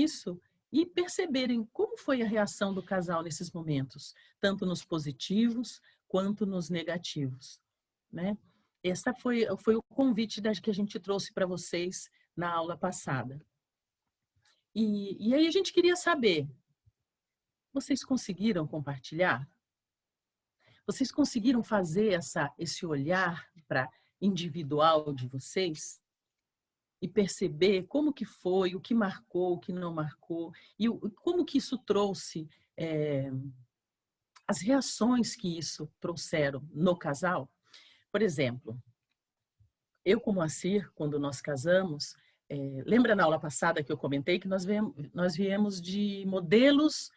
isso e perceberem como foi a reação do casal nesses momentos, tanto nos positivos quanto nos negativos, né? Esse foi o convite que a gente trouxe para vocês na aula passada. E aí a gente queria saber, vocês conseguiram compartilhar? Vocês conseguiram fazer esse olhar para individual de vocês? E perceber como que foi, o que marcou, o que não marcou, e como que isso trouxe, as reações que isso trouxeram no casal? Por exemplo, eu com o Moacir, quando nós casamos, lembra na aula passada que eu comentei que nós viemos de modelos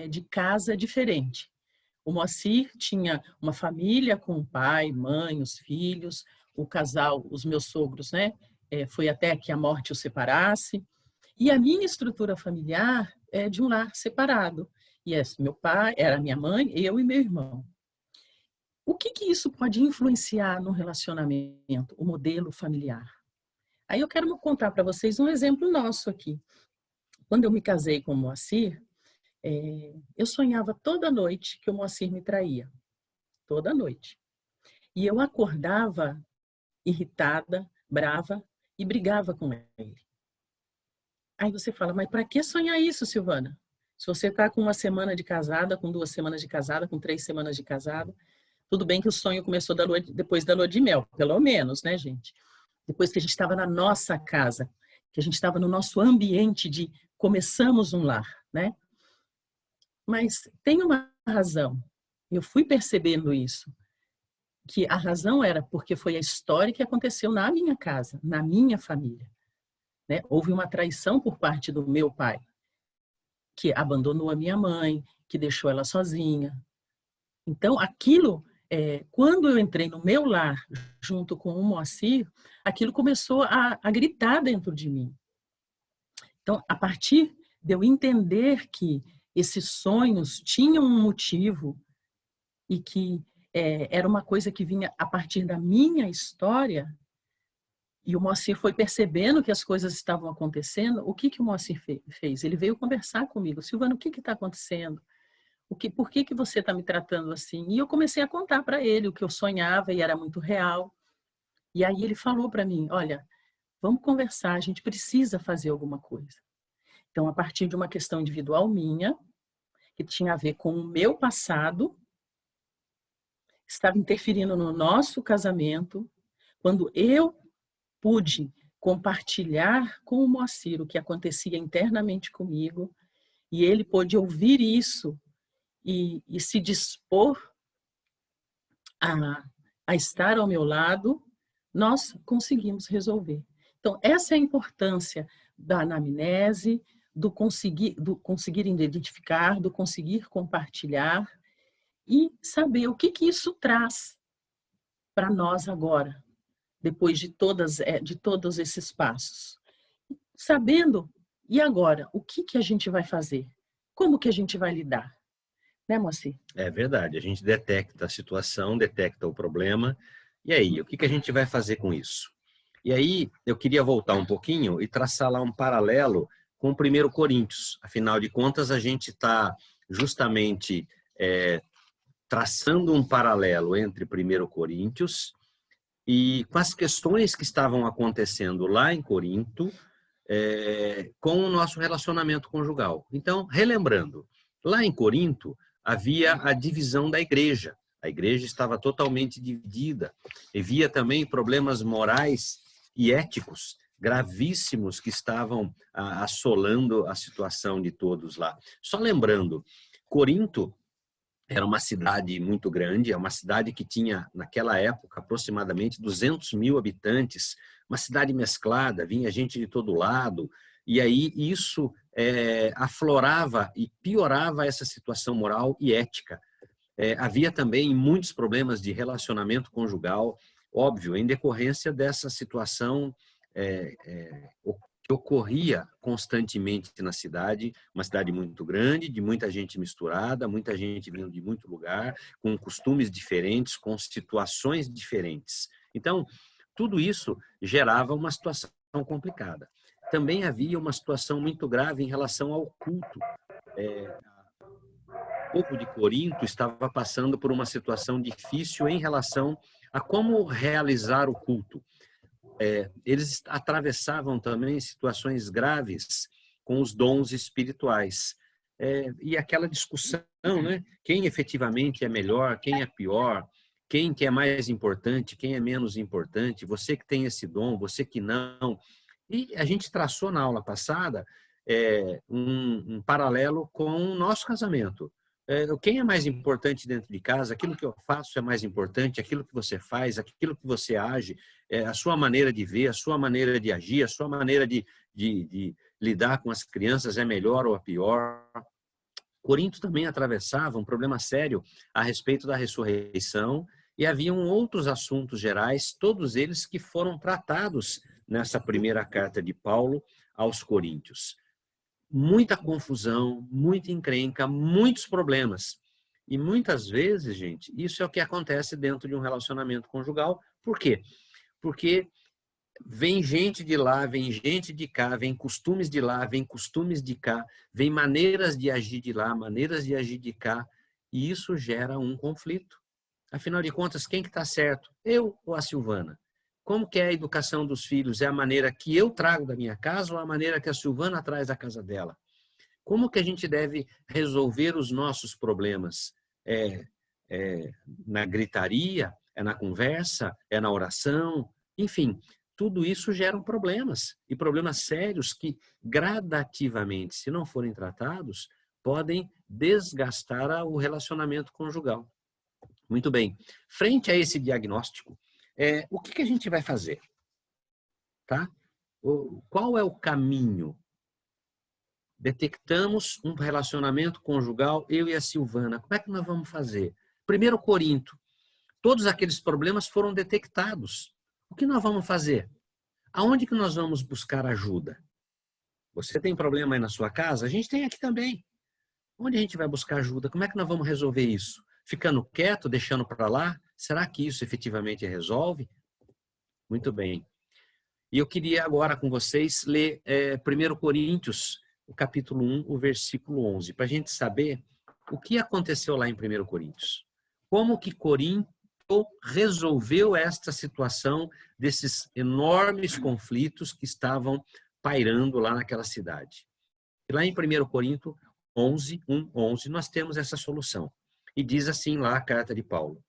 de casa diferente. O Moacir tinha uma família com o pai, mãe, os filhos, o casal, os meus sogros, né? Foi até que a morte os separasse. E a minha estrutura familiar é de um lar separado. E meu pai, era minha mãe, eu e meu irmão. O que isso pode influenciar no relacionamento, o modelo familiar? Aí eu quero contar para vocês um exemplo nosso aqui. Quando eu me casei com o Moacir, eu sonhava toda noite que o Moacir me traía. Toda noite. E eu acordava irritada, brava e brigava com ele. Aí você fala, mas para que sonhar isso, Silvana? Se você está com 1 semana de casada, com 2 semanas de casada, com 3 semanas de casada, tudo bem que o sonho começou depois da lua de mel, pelo menos, né, gente? Depois que a gente estava na nossa casa, que a gente estava no nosso ambiente de começamos um lar, né? Mas tem uma razão. Eu fui percebendo isso, que a razão era porque foi a história que aconteceu na minha casa, na minha família, né? Houve uma traição por parte do meu pai, que abandonou a minha mãe, que deixou ela sozinha. Então, aquilo, quando eu entrei no meu lar, junto com o Moacir, aquilo começou a gritar dentro de mim. Então, a partir de eu entender que esses sonhos tinham um motivo e que era uma coisa que vinha a partir da minha história, e o Moacir foi percebendo que as coisas estavam acontecendo, o que o Moacir fez? Ele veio conversar comigo. Silvana, o que está acontecendo? Por que você está me tratando assim? E eu comecei a contar para ele o que eu sonhava e era muito real. E aí ele falou para mim, olha, vamos conversar, a gente precisa fazer alguma coisa. Então, a partir de uma questão individual minha, que tinha a ver com o meu passado, estava interferindo no nosso casamento, quando eu pude compartilhar com o Moacir o que acontecia internamente comigo, e ele pôde ouvir isso e se dispor a estar ao meu lado, nós conseguimos resolver. Então, essa é a importância da anamnese, do conseguir identificar, do conseguir compartilhar e saber o que isso traz para nós agora, depois de todos esses passos. Sabendo, e agora, o que a gente vai fazer? Como que a gente vai lidar? Né, Moacir? É verdade, a gente detecta a situação, detecta o problema, e aí, o que a gente vai fazer com isso? E aí, eu queria voltar um pouquinho e traçar lá um paralelo com o 1 Coríntios. Afinal de contas, a gente está justamente traçando um paralelo entre 1 Coríntios e com as questões que estavam acontecendo lá em Corinto, com o nosso relacionamento conjugal. Então, relembrando, lá em Corinto havia a divisão da igreja. A igreja estava totalmente dividida. Havia também problemas morais e éticos gravíssimos que estavam assolando a situação de todos lá. Só lembrando, Corinto era uma cidade muito grande, é uma cidade que tinha, naquela época, aproximadamente 200 mil habitantes, uma cidade mesclada, vinha gente de todo lado, e aí isso aflorava e piorava essa situação moral e ética. Havia também muitos problemas de relacionamento conjugal, óbvio, em decorrência dessa situação que ocorria constantemente na cidade, uma cidade muito grande, de muita gente misturada, muita gente vindo de muito lugar, com costumes diferentes, com situações diferentes. Então, tudo isso gerava uma situação complicada. também havia uma situação muito grave em relação ao culto. O povo de Corinto estava passando por uma situação difícil em relação a como realizar o culto. Eles atravessavam também situações graves com os dons espirituais. E aquela discussão, né? Quem efetivamente é melhor, quem é pior, quem que é mais importante, quem é menos importante, você que tem esse dom, você que não. E a gente traçou na aula passada um paralelo com o nosso casamento. Quem é mais importante dentro de casa? Aquilo que eu faço é mais importante, aquilo que você faz, aquilo que você age, a sua maneira de ver, a sua maneira de agir, a sua maneira de lidar com as crianças é melhor ou a pior. Corinto também atravessava um problema sério a respeito da ressurreição e haviam outros assuntos gerais, todos eles que foram tratados nessa primeira carta de Paulo aos Coríntios. Muita confusão, muita encrenca, muitos problemas. E muitas vezes, gente, isso é o que acontece dentro de um relacionamento conjugal. Por quê? Porque vem gente de lá, vem gente de cá, vem costumes de lá, vem costumes de cá, vem maneiras de agir de lá, maneiras de agir de cá, e isso gera um conflito. Afinal de contas, quem que está certo? Eu ou a Silvana? Como que é a educação dos filhos? É a maneira que eu trago da minha casa ou a maneira que a Silvana traz da casa dela? Como que a gente deve resolver os nossos problemas? Na gritaria? É na conversa? É na oração? Enfim, tudo isso gera problemas, e problemas sérios que gradativamente, se não forem tratados, podem desgastar o relacionamento conjugal. Muito bem. Frente a esse diagnóstico, o que a gente vai fazer? Tá? Qual é o caminho? Detectamos um relacionamento conjugal, eu e a Silvana. Como é que nós vamos fazer? 1 Corinto. Todos aqueles problemas foram detectados. O que nós vamos fazer? Aonde que nós vamos buscar ajuda? Você tem problema aí na sua casa? A gente tem aqui também. Onde a gente vai buscar ajuda? Como é que nós vamos resolver isso? Ficando quieto, deixando para lá? Será que isso efetivamente resolve? Muito bem. E eu queria agora com vocês ler 1 Coríntios, o capítulo 1, o versículo 11, para a gente saber o que aconteceu lá em 1 Coríntios. Como que Corinto resolveu esta situação desses enormes conflitos que estavam pairando lá naquela cidade. E lá em 1 Coríntios 11, 11, nós temos essa solução. E diz assim lá a carta de Paulo: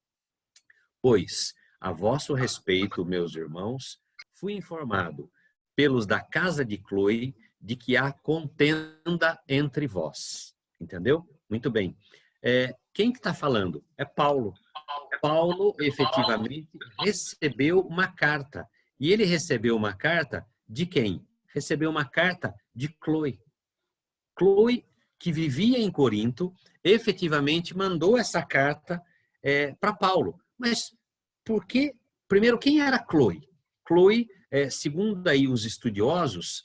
Pois, a vosso respeito, meus irmãos, fui informado pelos da casa de Cloe de que há contenda entre vós. Entendeu? Muito bem. Quem que está falando? É Paulo. Paulo, efetivamente, recebeu uma carta. E ele recebeu uma carta de quem? Recebeu uma carta de Cloe. Cloe, que vivia em Corinto, efetivamente mandou essa carta para Paulo. Mas por que? Primeiro, quem era Cloe? Cloe, segundo aí os estudiosos,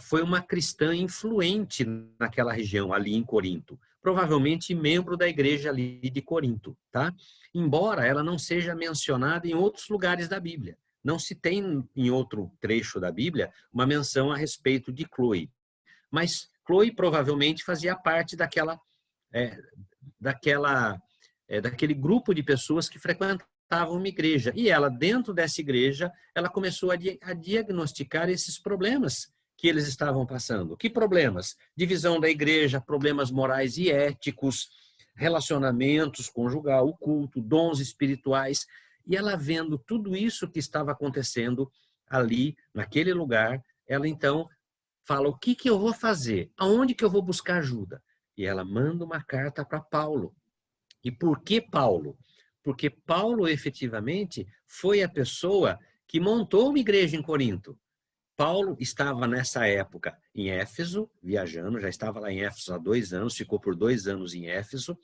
foi uma cristã influente naquela região, ali em Corinto. Provavelmente membro da igreja ali de Corinto, tá? Embora ela não seja mencionada em outros lugares da Bíblia. Não se tem em outro trecho da Bíblia uma menção a respeito de Cloe. Mas Cloe provavelmente fazia parte daquele grupo de pessoas que frequentavam uma igreja. E ela, dentro dessa igreja, ela começou a diagnosticar esses problemas que eles estavam passando. Que problemas? Divisão da igreja, problemas morais e éticos, relacionamentos conjugal, o culto, dons espirituais. E ela vendo tudo isso que estava acontecendo ali, naquele lugar, ela então fala: o que eu vou fazer? Aonde que eu vou buscar ajuda? E ela manda uma carta para Paulo. E por que Paulo? Porque Paulo, efetivamente, foi a pessoa que montou uma igreja em Corinto. Paulo estava nessa época em Éfeso, viajando, já estava lá em Éfeso há 2 anos, ficou por 2 anos em Éfeso.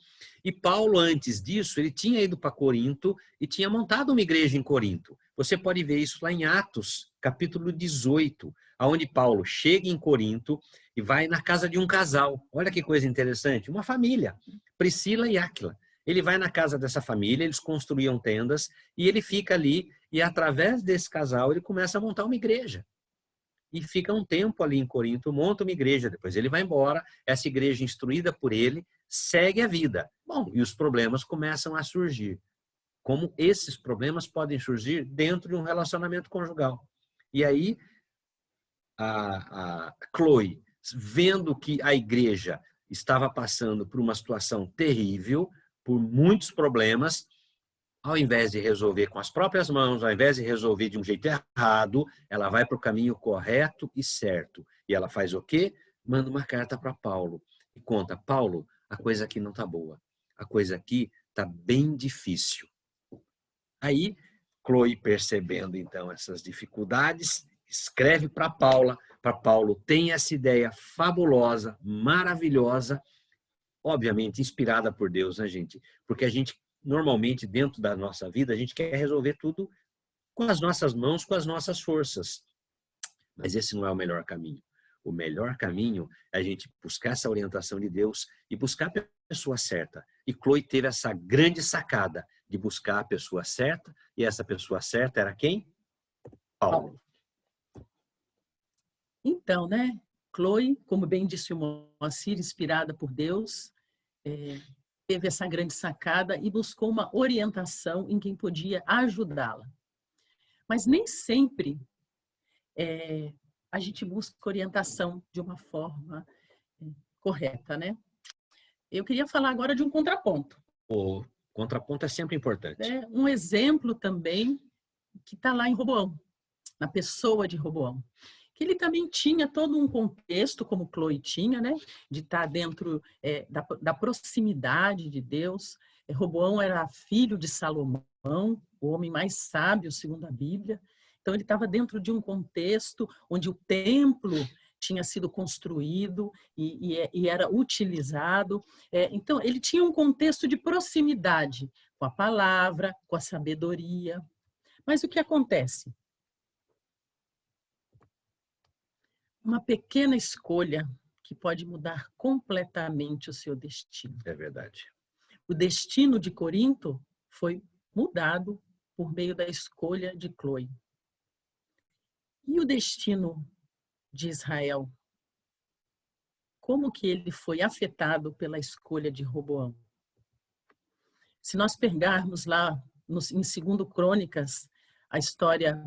E Paulo, antes disso, ele tinha ido para Corinto e tinha montado uma igreja em Corinto. Você pode ver isso lá em Atos, capítulo 18, onde Paulo chega em Corinto e vai na casa de um casal. Olha que coisa interessante, uma família, Priscila e Áquila. Ele vai na casa dessa família, eles construíam tendas e ele fica ali e através desse casal ele começa a montar uma igreja. e fica um tempo ali em Corinto, monta uma igreja, depois ele vai embora, essa igreja instruída por ele segue a vida. Bom, e os problemas começam a surgir. Como esses problemas podem surgir dentro de um relacionamento conjugal. E aí, a Chloe, vendo que a igreja estava passando por uma situação terrível, por muitos problemas, ao invés de resolver com as próprias mãos, ao invés de resolver de um jeito errado, ela vai para o caminho correto e certo. E ela faz o quê? Manda uma carta para Paulo e conta: Paulo, a coisa aqui não está boa. A coisa aqui está bem difícil. Aí, Chloe, percebendo então essas dificuldades, escreve para Paulo, tem essa ideia fabulosa, maravilhosa, obviamente inspirada por Deus, né, gente? Porque a gente, normalmente, dentro da nossa vida, a gente quer resolver tudo com as nossas mãos, com as nossas forças. Mas esse não é o melhor caminho. O melhor caminho é a gente buscar essa orientação de Deus e buscar a pessoa certa. E Chloe teve essa grande sacada de buscar a pessoa certa, e essa pessoa certa era quem? Paulo. Então, né? Chloe, como bem disse o Moacir, inspirada por Deus, teve essa grande sacada e buscou uma orientação em quem podia ajudá-la. Mas nem sempre a gente busca orientação de uma forma correta, né? Eu queria falar agora de um contraponto. O contraponto é sempre importante. Um exemplo também que está lá em Roboão, na pessoa de Roboão. Que ele também tinha todo um contexto, como Chloe tinha, né? De estar dentro da proximidade de Deus. Roboão era filho de Salomão, o homem mais sábio, segundo a Bíblia. Então, ele estava dentro de um contexto onde o templo tinha sido construído e era utilizado. Então, ele tinha um contexto de proximidade com a palavra, com a sabedoria. Mas o que acontece? Uma pequena escolha que pode mudar completamente o seu destino. É verdade. O destino de Corinto foi mudado por meio da escolha de Chloe. E o destino de Israel? Como que ele foi afetado pela escolha de Roboão? Se nós pegarmos lá em 2 Crônicas a história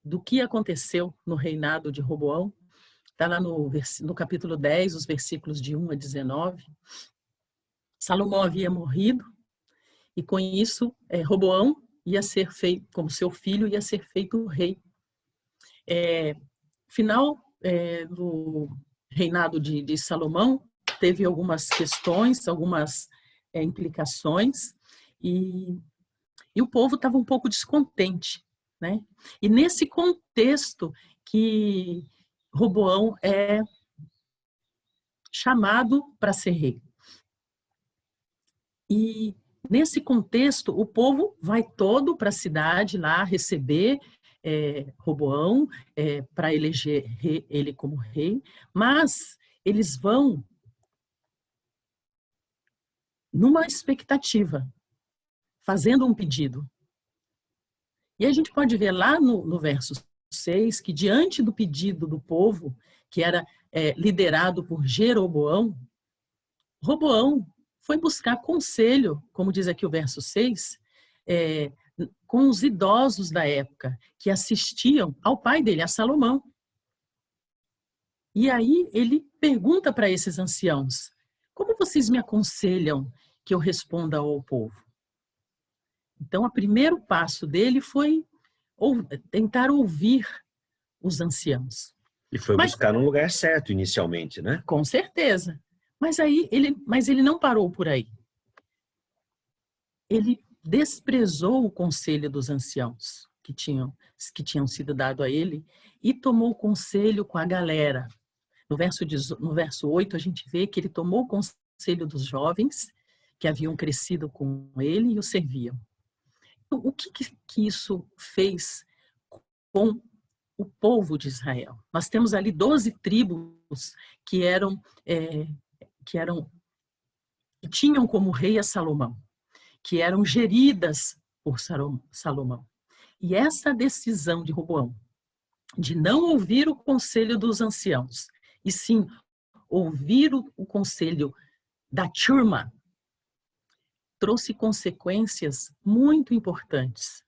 do que aconteceu no reinado de Roboão, está lá no capítulo 10, os versículos de 1 a 19. Salomão havia morrido e com isso Roboão ia ser feito, como seu filho, ia ser feito rei. Final do reinado de Salomão, teve algumas questões, algumas implicações, e o povo estava um pouco descontente, né? E nesse contexto que Roboão é chamado para ser rei. E nesse contexto, o povo vai todo para a cidade lá receber Roboão para eleger ele como rei, mas eles vão numa expectativa, fazendo um pedido. E a gente pode ver lá no verso 6 que diante do pedido do povo, que era liderado por Jeroboão, Roboão foi buscar conselho, como diz aqui o verso 6, com os idosos da época, que assistiam ao pai dele, a Salomão. E aí ele pergunta para esses anciãos: como vocês me aconselham que eu responda ao povo? Então, o primeiro passo dele foi tentar ouvir os anciãos. E foi buscar no lugar certo inicialmente, né? Com certeza. Mas ele não parou por aí. Ele desprezou o conselho dos anciãos que tinham sido dado a ele e tomou conselho com a galera. No verso 8, a gente vê que ele tomou o conselho dos jovens que haviam crescido com ele e o serviam. Então, o que isso fez com o povo de Israel? Nós temos ali 12 tribos que tinham como rei a Salomão, que eram geridas por Salomão. E essa decisão de Roboão de não ouvir o conselho dos anciãos, e sim ouvir o conselho da turma, trouxe consequências muito importantes.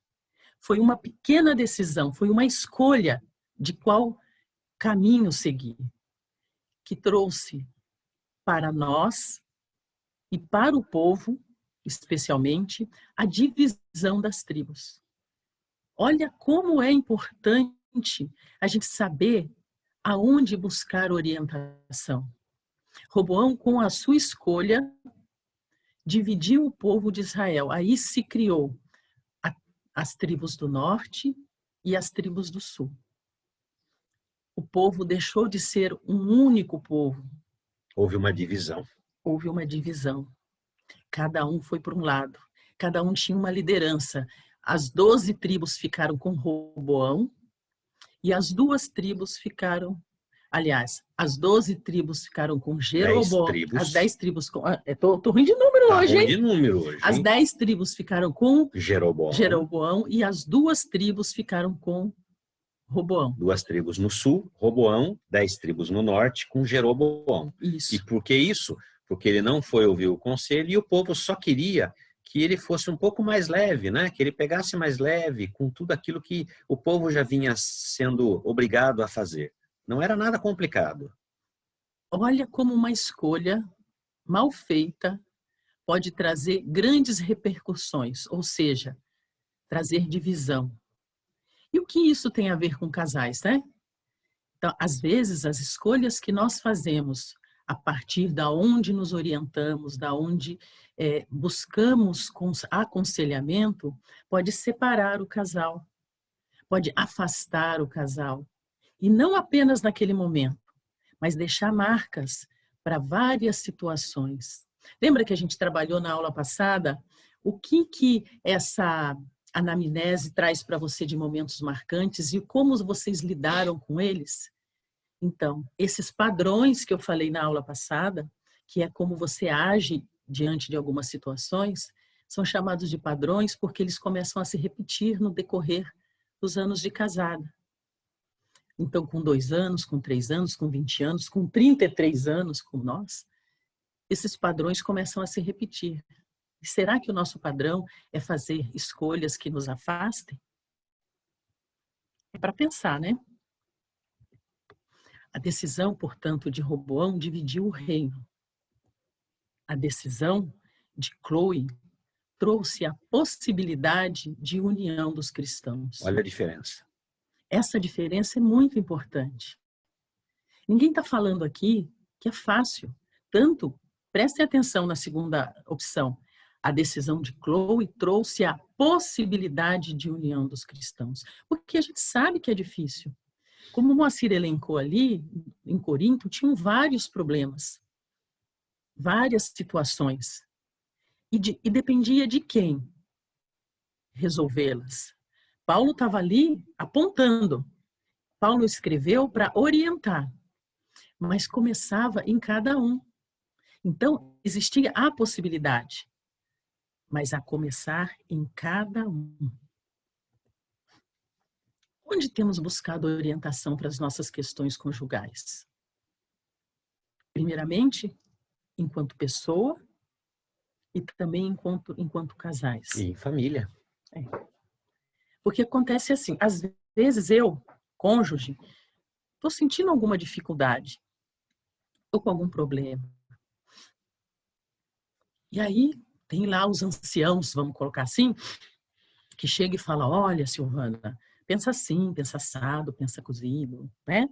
Foi uma pequena decisão, foi uma escolha de qual caminho seguir, que trouxe para nós e para o povo, especialmente, a divisão das tribos. Olha como é importante a gente saber aonde buscar orientação. Roboão, com a sua escolha, dividiu o povo de Israel. Aí se criou as tribos do norte e as tribos do sul. O povo deixou de ser um único povo. Houve uma divisão. Houve uma divisão. Cada um foi para um lado. Cada um tinha uma liderança. As 12 tribos ficaram com Roboão e as 2 tribos ficaram... Aliás, as 12 tribos ficaram com Jeroboão. As 10 tribos com... Tô ruim de número hoje, hein? Ruim de número hoje, hein? As 10 tribos ficaram com Jeroboão e as 2 tribos ficaram com Roboão. 2 tribos no sul, Roboão, 10 tribos no norte, com Jeroboão. Isso. E por que isso? Porque ele não foi ouvir o conselho e o povo só queria que ele fosse um pouco mais leve, né? Que ele pegasse mais leve com tudo aquilo que o povo já vinha sendo obrigado a fazer. Não era nada complicado. Olha como uma escolha mal feita pode trazer grandes repercussões, ou seja, trazer divisão. E o que isso tem a ver com casais, né? Então, às vezes, as escolhas que nós fazemos a partir da onde nos orientamos, da onde buscamos aconselhamento, pode separar o casal, pode afastar o casal. E não apenas naquele momento, mas deixar marcas para várias situações. Lembra que a gente trabalhou na aula passada? O que essa anamnese traz para você de momentos marcantes e como vocês lidaram com eles? Então, esses padrões que eu falei na aula passada, que é como você age diante de algumas situações, são chamados de padrões porque eles começam a se repetir no decorrer dos anos de casada. Então, com 2 anos, com 3 anos, com 20 anos, com 33 anos, como nós, esses padrões começam a se repetir. E será que o nosso padrão é fazer escolhas que nos afastem? É para pensar, né? A decisão, portanto, de Roboão dividiu o reino. A decisão de Chloe trouxe a possibilidade de união dos cristãos. Olha a diferença. Essa diferença é muito importante. Ninguém está falando aqui que é fácil. Tanto, prestem atenção na segunda opção. A decisão de Chloe trouxe a possibilidade de união dos cristãos. Porque a gente sabe que é difícil. Como o Moacir elencou ali, em Corinto, tinham vários problemas. Várias situações. E dependia de quem resolvê-las. Paulo estava ali apontando. Paulo escreveu para orientar, mas começava em cada um. Então, existia a possibilidade, mas a começar em cada um. Onde temos buscado orientação para as nossas questões conjugais? Primeiramente, enquanto pessoa e também enquanto casais. E em família. Porque acontece assim, às vezes eu, cônjuge, estou sentindo alguma dificuldade, estou com algum problema. E aí tem lá os anciãos, vamos colocar assim, que chega e fala, olha, Silvana, pensa assim, pensa assado, pensa cozido, né?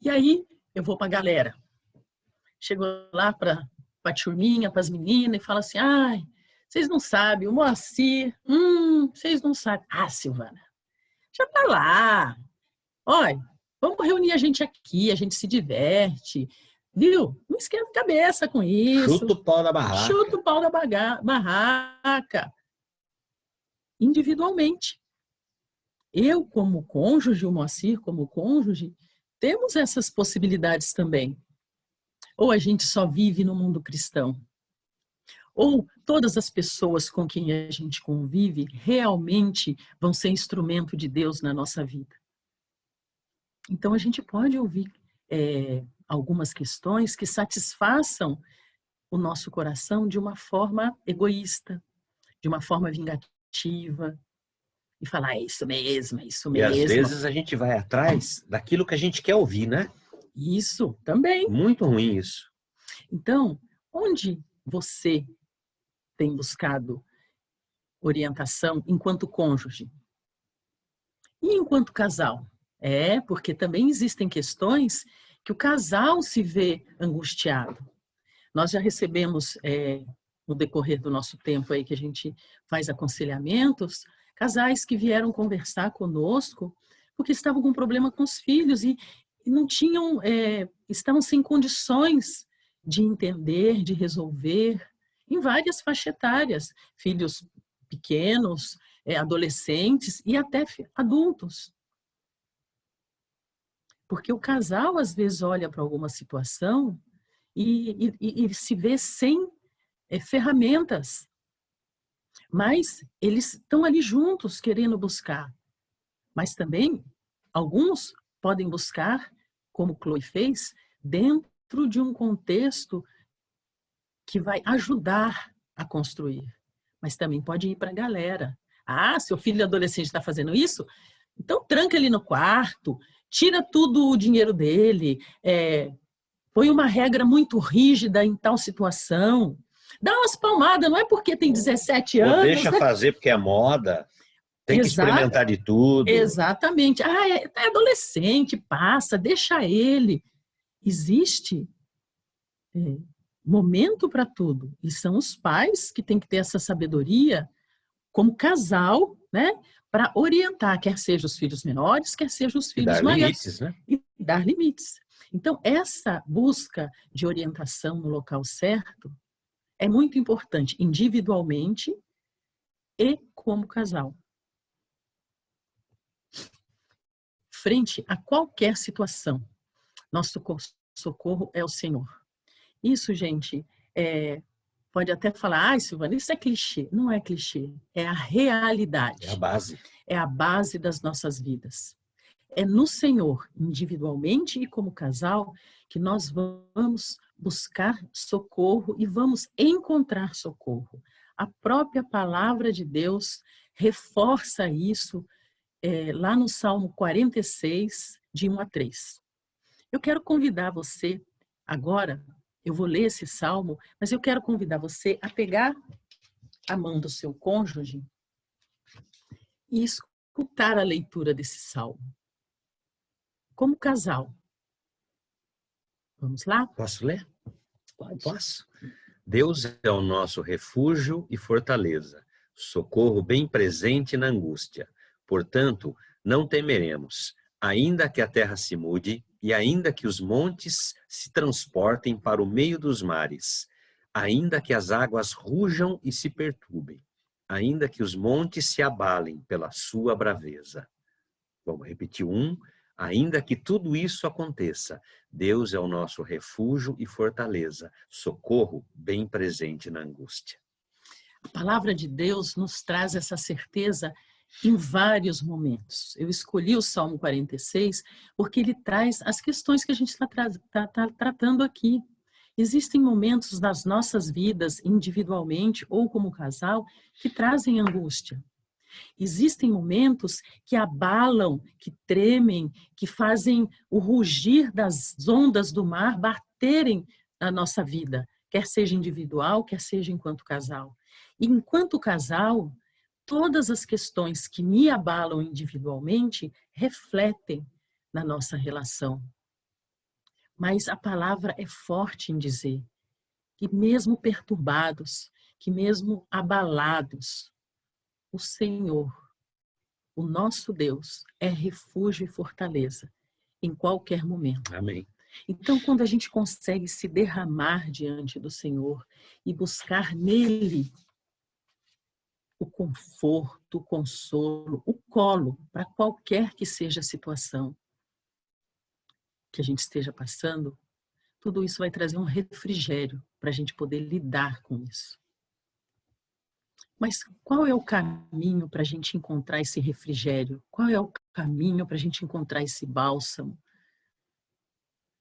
E aí eu vou para a galera. Chego lá para a turminha, para as meninas e falo assim, ai, vocês não sabem, o Moacir, vocês não sabem. Ah, Silvana, já tá lá. Olha, vamos reunir a gente aqui, a gente se diverte, viu? Não esquenta a cabeça com isso. Chuta o pau da barraca. Chuta o pau da barraca. Individualmente. Eu, como cônjuge, o Moacir, como cônjuge, temos essas possibilidades também. Ou a gente só vive no mundo cristão. Ou todas as pessoas com quem a gente convive realmente vão ser instrumento de Deus na nossa vida. Então, a gente pode ouvir algumas questões que satisfaçam o nosso coração de uma forma egoísta, de uma forma vingativa, e falar, é isso mesmo, é isso E às mesmo. vezes a gente vai atrás daquilo que a gente quer ouvir, né? Isso também. Muito ruim isso. Então, onde você tem buscado orientação enquanto cônjuge? E enquanto casal? Porque também existem questões que o casal se vê angustiado. Nós já recebemos, no decorrer do nosso tempo aí que a gente faz aconselhamentos, casais que vieram conversar conosco porque estavam com problema com os filhos e não tinham, estavam sem condições de entender, de resolver, em várias faixas etárias, filhos pequenos, adolescentes e até adultos. Porque o casal, às vezes, olha para alguma situação e se vê sem ferramentas, mas eles estão ali juntos querendo buscar. Mas também, alguns podem buscar, como Chloe fez, dentro de um contexto que vai ajudar a construir. Mas também pode ir para a galera. Ah, seu filho adolescente está fazendo isso? Então tranca ele no quarto, tira tudo o dinheiro dele, põe uma regra muito rígida em tal situação, dá umas palmadas, não é porque tem 17 Ou anos, deixa né? fazer porque é moda, tem que Exato, experimentar de tudo. exatamente. Ah, é adolescente, passa, deixa ele. Existe momento para tudo. E são os pais que têm que ter essa sabedoria como casal, né? Para orientar, quer sejam os filhos menores, quer sejam os E filhos dar maiores, limites, né? e dar limites. Então, essa busca de orientação no local certo é muito importante, individualmente e como casal. Frente a qualquer situação, nosso socorro é o Senhor. Isso, gente, pode até falar, Silvana, isso é clichê. Não é clichê, é a É a realidade. base. É a base das nossas vidas. É no Senhor, individualmente e como casal, que nós vamos buscar socorro e vamos encontrar socorro. A própria palavra de Deus reforça isso lá no Salmo 46, de 1 a 3. Eu quero convidar você, agora, eu vou ler esse salmo, mas eu quero convidar você a pegar a mão do seu cônjuge e escutar a leitura desse salmo. Como casal. Vamos lá? Posso ler? Pode. Posso? Deus é o nosso refúgio e fortaleza, socorro bem presente na angústia. Portanto, não temeremos, ainda que a terra se mude e ainda que os montes se transportem para o meio dos mares, ainda que as águas rujam e se perturbem, ainda que os montes se abalem pela sua braveza. Vamos repetir ainda que tudo isso aconteça, Deus é o nosso refúgio e fortaleza, socorro bem presente na angústia. A palavra de Deus nos traz essa certeza em vários momentos. Eu escolhi o Salmo 46 porque ele traz as questões que a gente está tratando aqui. Existem momentos nas nossas vidas, individualmente ou como casal, que trazem angústia. Existem momentos que abalam, que tremem, que fazem o rugir das ondas do mar baterem na nossa vida, quer seja individual, quer seja enquanto casal. E enquanto casal, todas as questões que me abalam individualmente refletem na nossa relação. Mas a palavra é forte em dizer que mesmo perturbados, que mesmo abalados, o Senhor, o nosso Deus, é refúgio e fortaleza em qualquer momento. Amém. Então, quando a gente consegue se derramar diante do Senhor e buscar nele o conforto, o consolo, o colo, para qualquer que seja a situação que a gente esteja passando, tudo isso vai trazer um refrigério para a gente poder lidar com isso. Mas qual é o caminho para a gente encontrar esse refrigério? Qual é o caminho para a gente encontrar esse bálsamo?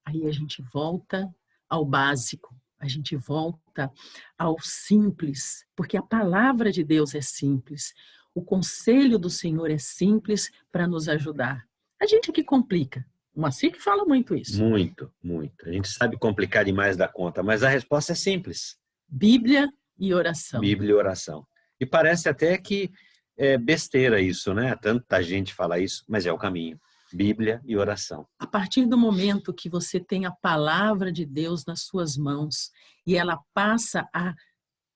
Aí a gente volta ao básico, a gente volta ao simples, porque a palavra de Deus é simples, o conselho do Senhor é simples para nos ajudar. A gente é que complica. O Moacir que fala muito isso. Muito, muito. A gente sabe complicar demais da conta, mas a resposta é simples. Bíblia e oração. Bíblia e oração. E parece até que é besteira isso, né? Tanta gente fala isso, mas é o caminho. Bíblia e oração. A partir do momento que você tem a palavra de Deus nas suas mãos e ela passa a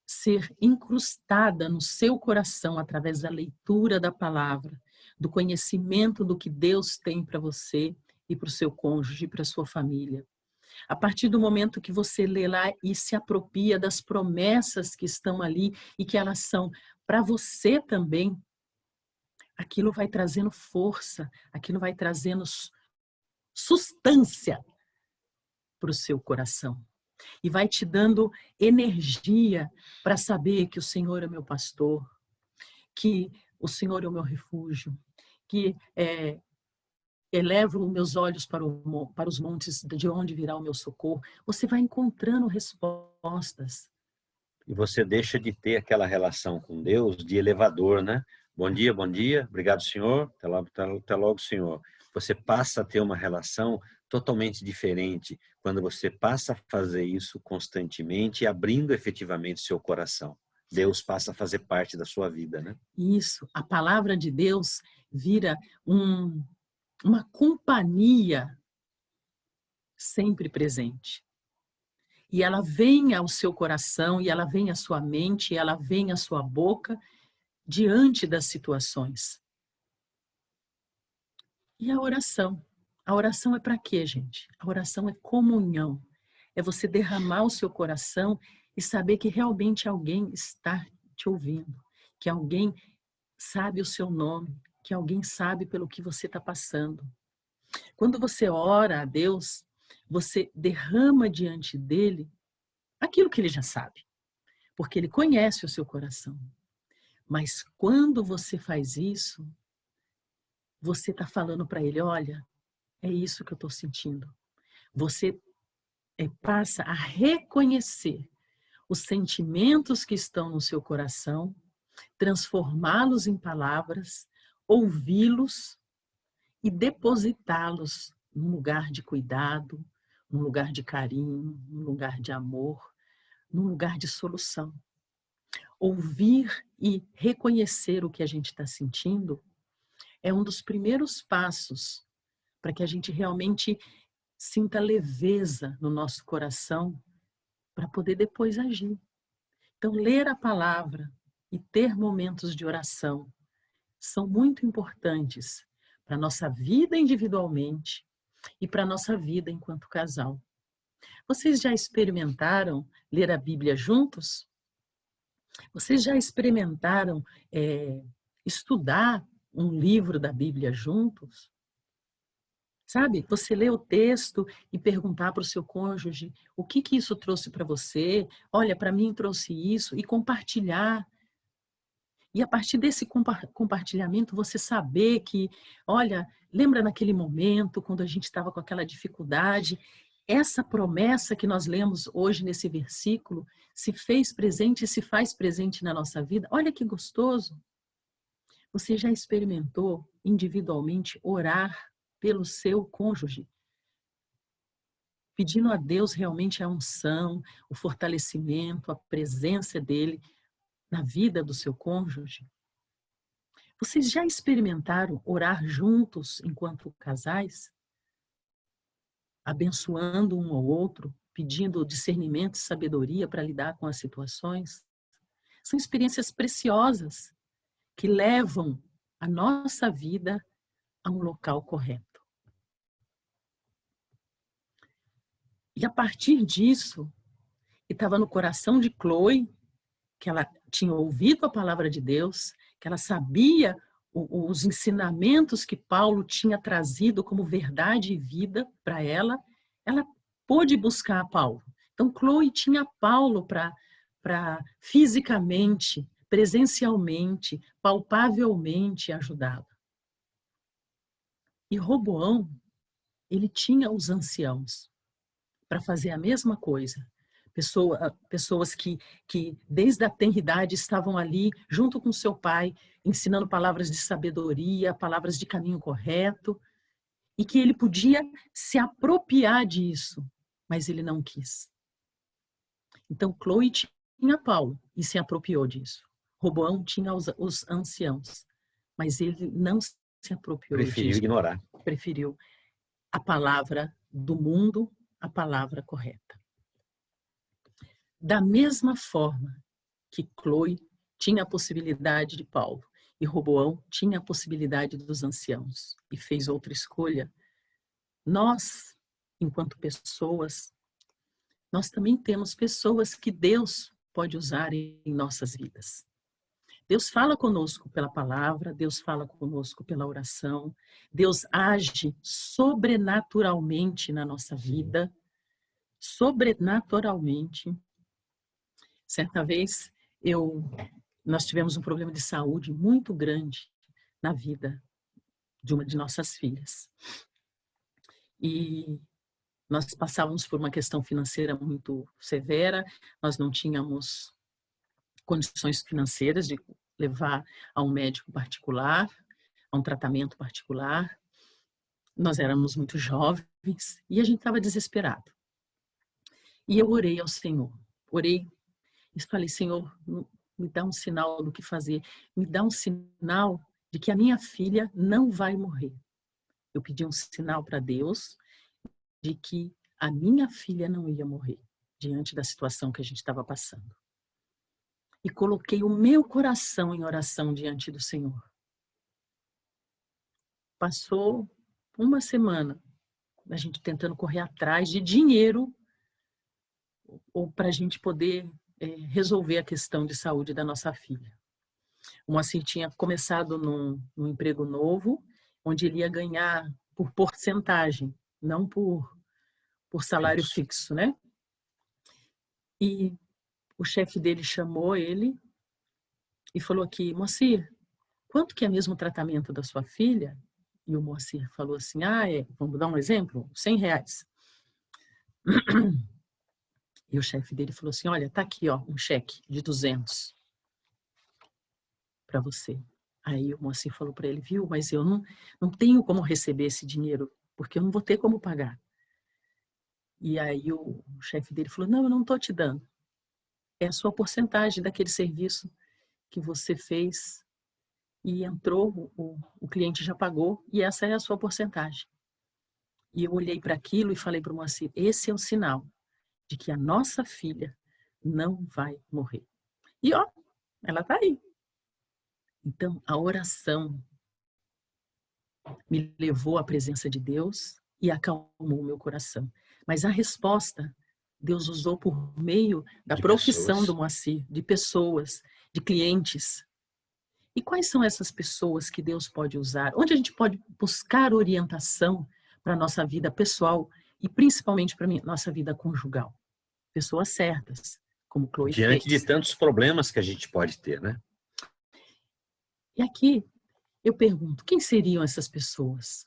ser incrustada no seu coração através da leitura da palavra, do conhecimento do que Deus tem para você e para o seu cônjuge e para a sua família. A partir do momento que você lê lá e se apropria das promessas que estão ali e que elas são para você também, aquilo vai trazendo força, aquilo vai trazendo substância para o seu coração. E vai te dando energia para saber que o Senhor é meu pastor, que o Senhor é o meu refúgio, que elevo meus olhos para os montes, de onde virá o meu socorro. Você vai encontrando respostas. E você deixa de ter aquela relação com Deus de elevador, né? Bom dia, obrigado, Senhor, até logo, Senhor. Você passa a ter uma relação totalmente diferente quando você passa a fazer isso constantemente e abrindo efetivamente seu coração. Deus passa a fazer parte da sua vida, né? Isso, a palavra de Deus vira uma companhia sempre presente. E ela vem ao seu coração, e ela vem à sua mente, e ela vem à sua boca diante das situações. E a oração? A oração é para quê, gente? A oração é comunhão. É você derramar o seu coração e saber que realmente alguém está te ouvindo, que alguém sabe o seu nome, que alguém sabe pelo que você está passando. Quando você ora a Deus, você derrama diante dele aquilo que ele já sabe, porque ele conhece o seu coração. Mas quando você faz isso, você está falando para ele, olha, é isso que eu estou sentindo. Você passa a reconhecer os sentimentos que estão no seu coração, transformá-los em palavras, ouvi-los e depositá-los num lugar de cuidado, num lugar de carinho, num lugar de amor, num lugar de solução. Ouvir e reconhecer o que a gente está sentindo é um dos primeiros passos para que a gente realmente sinta leveza no nosso coração para poder depois agir. Então, ler a palavra e ter momentos de oração são muito importantes para a nossa vida individualmente e para a nossa vida enquanto casal. Vocês já experimentaram ler a Bíblia juntos? Vocês já experimentaram estudar um livro da Bíblia juntos? Sabe, você lê o texto e perguntar para o seu cônjuge o que isso trouxe para você, olha, para mim trouxe isso, e compartilhar. E a partir desse compartilhamento, você saber que, olha, lembra naquele momento, quando a gente estava com aquela dificuldade, essa promessa que nós lemos hoje nesse versículo se fez presente e se faz presente na nossa vida. Olha que gostoso. Você já experimentou individualmente orar pelo seu cônjuge, pedindo a Deus realmente a unção, o fortalecimento, a presença dele na vida do seu cônjuge? Vocês já experimentaram orar juntos enquanto casais? Abençoando um ao outro, pedindo discernimento e sabedoria para lidar com as situações? São experiências preciosas que levam a nossa vida a um local correto. E a partir disso, que estava no coração de Chloe, que ela tinha ouvido a palavra de Deus, que ela sabia os ensinamentos que Paulo tinha trazido como verdade e vida para ela, ela pôde buscar Paulo. Então, Chloe tinha Paulo para fisicamente presencialmente, palpavelmente ajudá-la. E Roboão, ele tinha os anciãos para fazer a mesma coisa. Pessoas que desde a tenridade estavam ali junto com seu pai, ensinando palavras de sabedoria, palavras de caminho correto, e que ele podia se apropriar disso, mas ele não quis. Então, Chloe tinha Paulo e se apropriou disso. Roboão tinha os anciãos, mas ele não se apropriou Preferiu disso. ignorar. Preferiu a palavra do mundo, a palavra correta. Da mesma forma que Chloe tinha a possibilidade de Paulo e Roboão tinha a possibilidade dos anciãos e fez outra escolha, nós, enquanto pessoas, nós também temos pessoas que Deus pode usar em nossas vidas. Deus fala conosco pela palavra, Deus fala conosco pela oração, Deus age sobrenaturalmente na nossa vida, sobrenaturalmente. Certa vez, nós tivemos um problema de saúde muito grande na vida de uma de nossas filhas. E nós passávamos por uma questão financeira muito severa, nós não tínhamos condições financeiras de levar a um médico particular, a um tratamento particular. Nós éramos muito jovens e a gente estava desesperado. E eu orei ao Senhor, orei e falei, Senhor, me dá um sinal do que fazer, me dá um sinal de que a minha filha não vai morrer. Eu pedi um sinal para Deus de que a minha filha não ia morrer diante da situação que a gente estava passando. E coloquei o meu coração em oração diante do Senhor. Passou uma semana a gente tentando correr atrás de dinheiro ou para a gente poder resolver a questão de saúde da nossa filha. O Moacir tinha começado num emprego novo, onde ele ia ganhar por porcentagem, não por salário fixo, né? E o chefe dele chamou ele e falou aqui, Moacir, quanto que é mesmo o tratamento da sua filha? E o Moacir falou assim, vamos dar um exemplo? R$100. E o chefe dele falou assim, olha, tá aqui, ó, um cheque de 200 para você. Aí o Moacir falou para ele, viu, mas eu não tenho como receber esse dinheiro, porque eu não vou ter como pagar. E aí o chefe dele falou, não, eu não estou te dando. É a sua porcentagem daquele serviço que você fez e entrou, o cliente já pagou e essa é a sua porcentagem. E eu olhei para aquilo e falei para o Moacir, esse é o sinal de que a nossa filha não vai morrer. E ó, ela está aí. Então, a oração me levou à presença de Deus e acalmou o meu coração. Mas a resposta, Deus usou por meio da profissão do Moacir, de pessoas, de clientes. E quais são essas pessoas que Deus pode usar? Onde a gente pode buscar orientação para a nossa vida pessoal e principalmente para a nossa vida conjugal? Pessoas certas, como Chloe fez. Diante de tantos problemas que a gente pode ter, né? E aqui eu pergunto, quem seriam essas pessoas?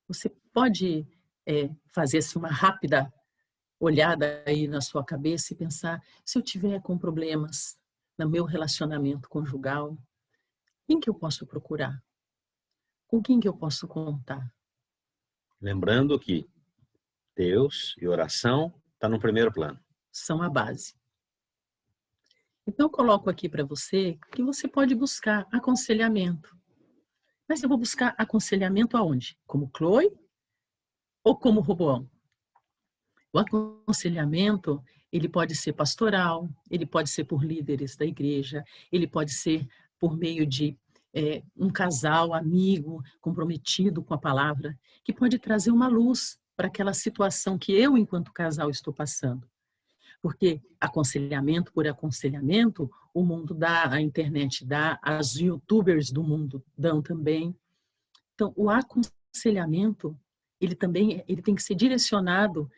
Você pode fazer assim, uma rápida olhada aí na sua cabeça e pensar, se eu tiver com problemas no meu relacionamento conjugal, quem que eu posso procurar? Com quem que eu posso contar? Lembrando que Deus e oração está no primeiro plano. São a base. Então eu coloco aqui para você que você pode buscar aconselhamento. Mas eu vou buscar aconselhamento aonde? Como Chloe ou como Roboão? O aconselhamento, ele pode ser pastoral, ele pode ser por líderes da igreja, ele pode ser por meio de um casal, amigo, comprometido com a palavra, que pode trazer uma luz para aquela situação que eu, enquanto casal, estou passando. Porque aconselhamento por aconselhamento, o mundo dá, a internet dá, as youtubers do mundo dão também. Então, o aconselhamento, ele tem que ser direcionado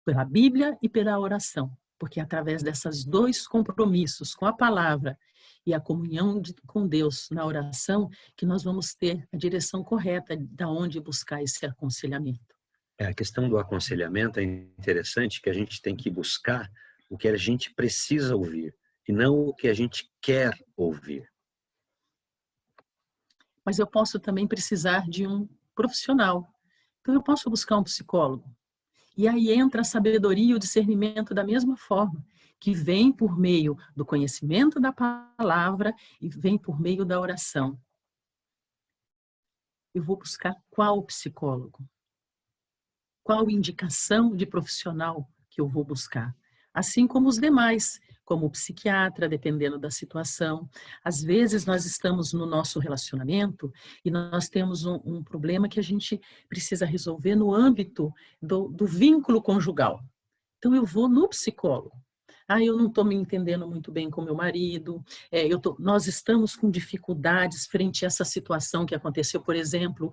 pela Bíblia e pela oração. porque é através desses dois compromissos, com a palavra e a comunhão com Deus na oração, que nós vamos ter a direção correta de onde buscar esse aconselhamento. A questão do aconselhamento é interessante, que a gente tem que buscar o que a gente precisa ouvir e não o que a gente quer ouvir. Mas eu posso também precisar de um profissional. Então eu posso buscar um psicólogo. E aí entra a sabedoria e o discernimento da mesma forma, que vem por meio do conhecimento da palavra e vem por meio da oração. Eu vou buscar qual psicólogo? Qual indicação de profissional que eu vou buscar? Assim como os demais, como o psiquiatra, dependendo da situação. Às vezes nós estamos no nosso relacionamento e nós temos um problema que a gente precisa resolver no âmbito do vínculo conjugal. Então eu vou no psicólogo. Eu não estou me entendendo muito bem com meu marido, nós estamos com dificuldades frente a essa situação que aconteceu, por exemplo,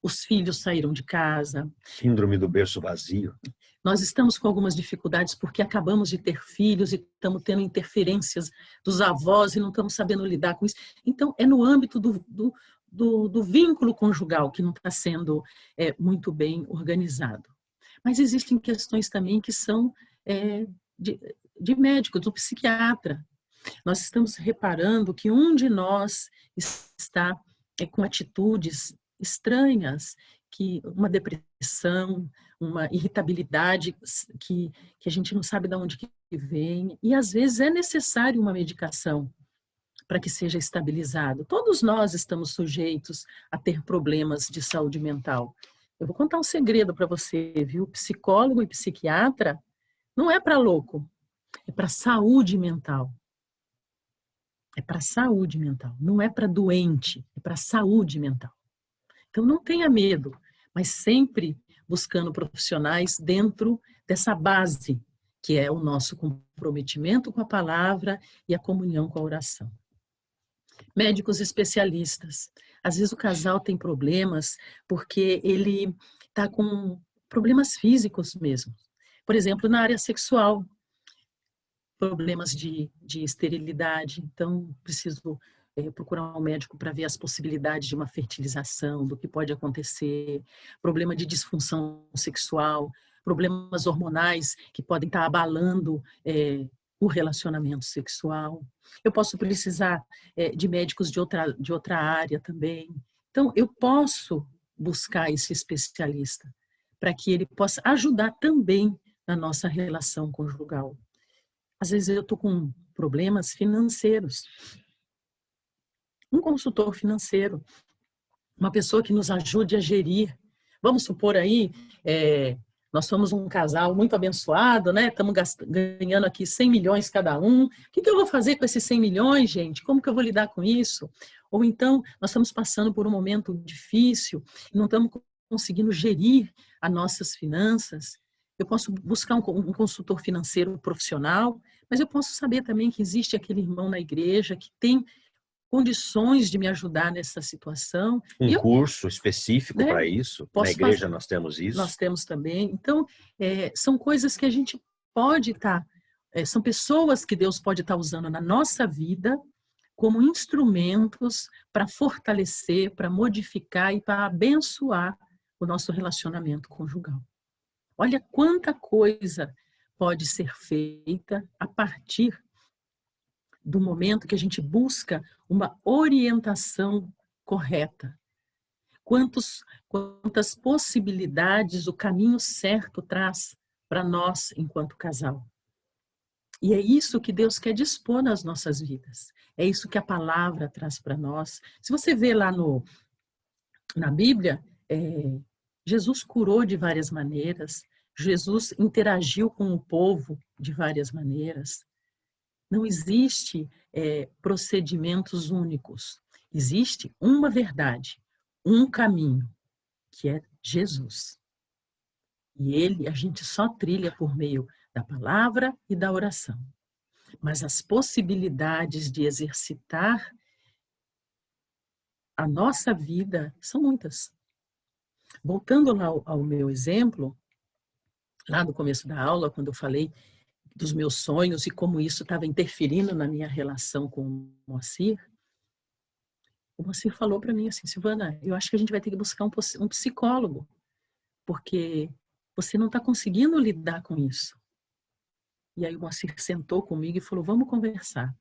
os filhos saíram de casa. Síndrome do berço vazio. Nós estamos com algumas dificuldades porque acabamos de ter filhos e estamos tendo interferências dos avós e não estamos sabendo lidar com isso. Então, é no âmbito do vínculo conjugal que não está sendo muito bem organizado. Mas existem questões também que são de médico, do psiquiatra. Nós estamos reparando que um de nós está com atitudes estranhas, que uma depressão, uma irritabilidade que a gente não sabe de onde que vem, e às vezes é necessário uma medicação para que seja estabilizado. Todos nós estamos sujeitos a ter problemas de saúde mental. Eu vou contar um segredo para você, viu? Psicólogo e psiquiatra não é para louco, é para saúde mental. É para saúde mental, não é para doente, é para saúde mental. Então não tenha medo, mas sempre buscando profissionais dentro dessa base, que é o nosso comprometimento com a palavra e a comunhão com a oração. Médicos especialistas. Às vezes o casal tem problemas porque ele está com problemas físicos mesmo. Por exemplo, na área sexual, problemas de esterilidade. Então, preciso procurar um médico para ver as possibilidades de uma fertilização, do que pode acontecer, problema de disfunção sexual, problemas hormonais que podem estar abalando o relacionamento sexual. Eu posso precisar de médicos de outra área também. Então, eu posso buscar esse especialista para que ele possa ajudar também na nossa relação conjugal. Às vezes eu estou com problemas financeiros. Um consultor financeiro, uma pessoa que nos ajude a gerir. Vamos supor aí, nós somos um casal muito abençoado, né? Estamos ganhando aqui 100 milhões cada um. O que eu vou fazer com esses 100 milhões, gente? Como que eu vou lidar com isso? Ou então, nós estamos passando por um momento difícil, não estamos conseguindo gerir as nossas finanças. Eu posso buscar um consultor financeiro profissional, mas eu posso saber também que existe aquele irmão na igreja que tem condições de me ajudar nessa situação. Curso específico para isso. Na igreja nós temos isso. Nós temos também. Então, são coisas que a gente pode estar, são pessoas que Deus pode estar usando na nossa vida como instrumentos para fortalecer, para modificar e para abençoar o nosso relacionamento conjugal. Olha quanta coisa pode ser feita a partir do momento que a gente busca uma orientação correta. Quantas possibilidades o caminho certo traz para nós enquanto casal. E é isso que Deus quer dispor nas nossas vidas. É isso que a palavra traz para nós. Se você vê lá na Bíblia, Jesus curou de várias maneiras, Jesus interagiu com o povo de várias maneiras. Não existe procedimentos únicos. Existe uma verdade, um caminho, que é Jesus. E ele a gente só trilha por meio da palavra e da oração. Mas as possibilidades de exercitar a nossa vida são muitas. Voltando lá ao meu exemplo, lá no começo da aula, quando eu falei dos meus sonhos e como isso estava interferindo na minha relação com o Moacir falou para mim assim, Silvana, eu acho que a gente vai ter que buscar um psicólogo, porque você não está conseguindo lidar com isso. E aí o Moacir sentou comigo e falou, vamos conversar.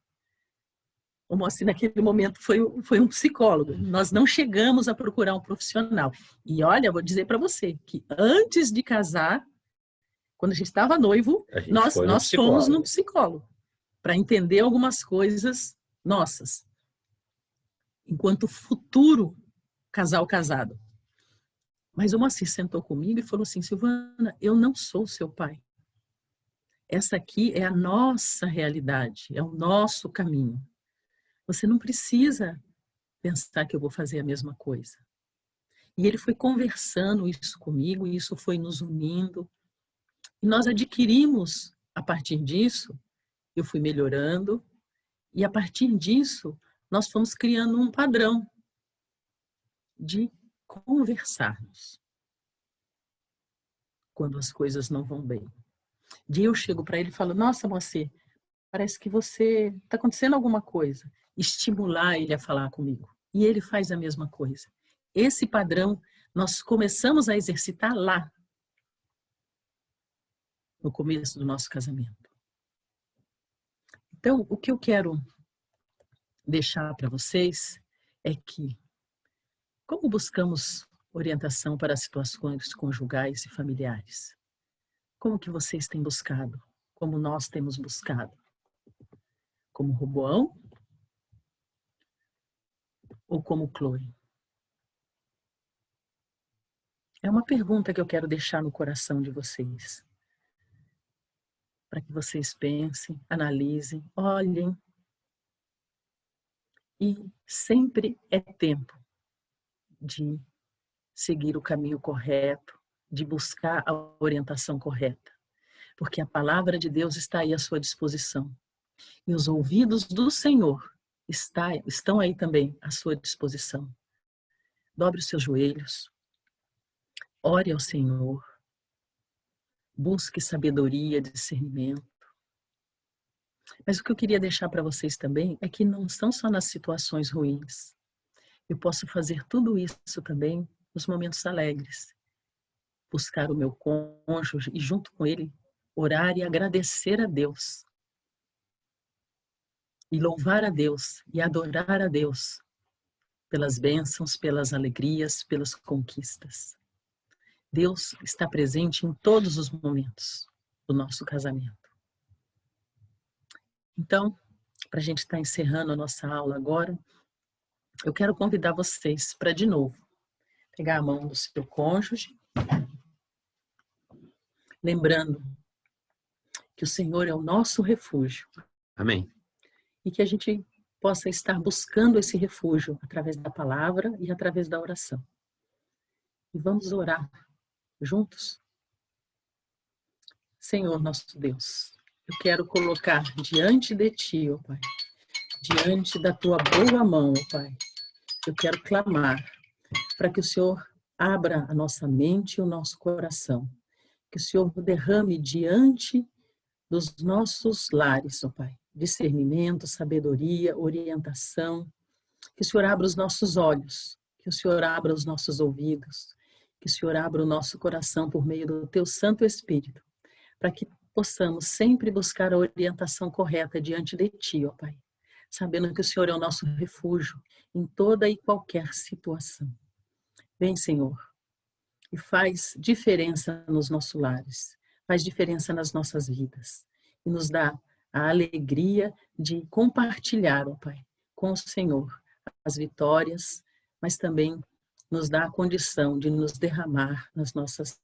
O Moacir naquele momento foi um psicólogo. Nós não chegamos a procurar um profissional. E olha, vou dizer para você, que antes de casar, quando a gente estava noivo, nós fomos no psicólogo para entender algumas coisas nossas, enquanto futuro casal casado. Mas o Moacir sentou comigo e falou assim, Silvana, eu não sou seu pai. Essa aqui é a nossa realidade, é o nosso caminho. Você não precisa pensar que eu vou fazer a mesma coisa. E ele foi conversando isso comigo, e isso foi nos unindo. E nós adquirimos, a partir disso, eu fui melhorando, e a partir disso, nós fomos criando um padrão de conversarmos quando as coisas não vão bem. De eu chego para ele e falo, nossa, Moacir, parece que você está acontecendo alguma coisa. Estimular ele a falar comigo. E ele faz a mesma coisa. Esse padrão, nós começamos a exercitar lá, no começo do nosso casamento. Então, o que eu quero deixar para vocês é que, como buscamos orientação para situações conjugais e familiares? Como que vocês têm buscado? Como nós temos buscado? Como Roboão? Ou como Chloe? É uma pergunta que eu quero deixar no coração de vocês. Para que vocês pensem, analisem, olhem. E sempre é tempo de seguir o caminho correto, de buscar a orientação correta. Porque a palavra de Deus está aí à sua disposição. E os ouvidos do Senhor estão aí também à sua disposição. Dobre os seus joelhos, ore ao Senhor, busque sabedoria, discernimento. Mas o que eu queria deixar para vocês também é que não são só nas situações ruins. Eu posso fazer tudo isso também nos momentos alegres. Buscar o meu cônjuge e junto com ele orar e agradecer a Deus. E louvar a Deus e adorar a Deus pelas bênçãos, pelas alegrias, pelas conquistas. Deus está presente em todos os momentos do nosso casamento. Então, para a gente estar encerrando a nossa aula agora, eu quero convidar vocês para, de novo, pegar a mão do seu cônjuge, lembrando que o Senhor é o nosso refúgio. Amém. E que a gente possa estar buscando esse refúgio através da palavra e através da oração. E vamos orar juntos? Senhor nosso Deus, eu quero colocar diante de Ti, ó Pai, diante da Tua boa mão, ó Pai, eu quero clamar para que o Senhor abra a nossa mente e o nosso coração, que o Senhor derrame diante dos nossos lares, ó Pai, discernimento, sabedoria, orientação, que o Senhor abra os nossos olhos, que o Senhor abra os nossos ouvidos, que o Senhor abra o nosso coração por meio do Teu Santo Espírito, para que possamos sempre buscar a orientação correta diante de Ti, ó Pai, sabendo que o Senhor é o nosso refúgio em toda e qualquer situação. Vem, Senhor, e faz diferença nos nossos lares, faz diferença nas nossas vidas, e nos dá a alegria de compartilhar, ó Pai, com o Senhor as vitórias, mas também nos dá a condição de nos derramar nas nossas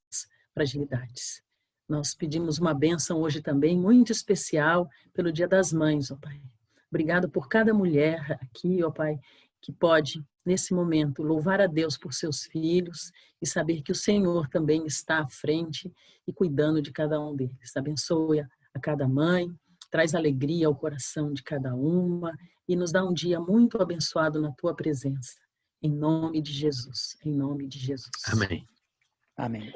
fragilidades. Nós pedimos uma bênção hoje também muito especial pelo Dia das Mães, ó Pai. Obrigado por cada mulher aqui, ó Pai, que pode, nesse momento, louvar a Deus por seus filhos e saber que o Senhor também está à frente e cuidando de cada um deles. Abençoe a cada mãe, traz alegria ao coração de cada uma e nos dá um dia muito abençoado na Tua presença. Em nome de Jesus. Em nome de Jesus. Amém. Amém.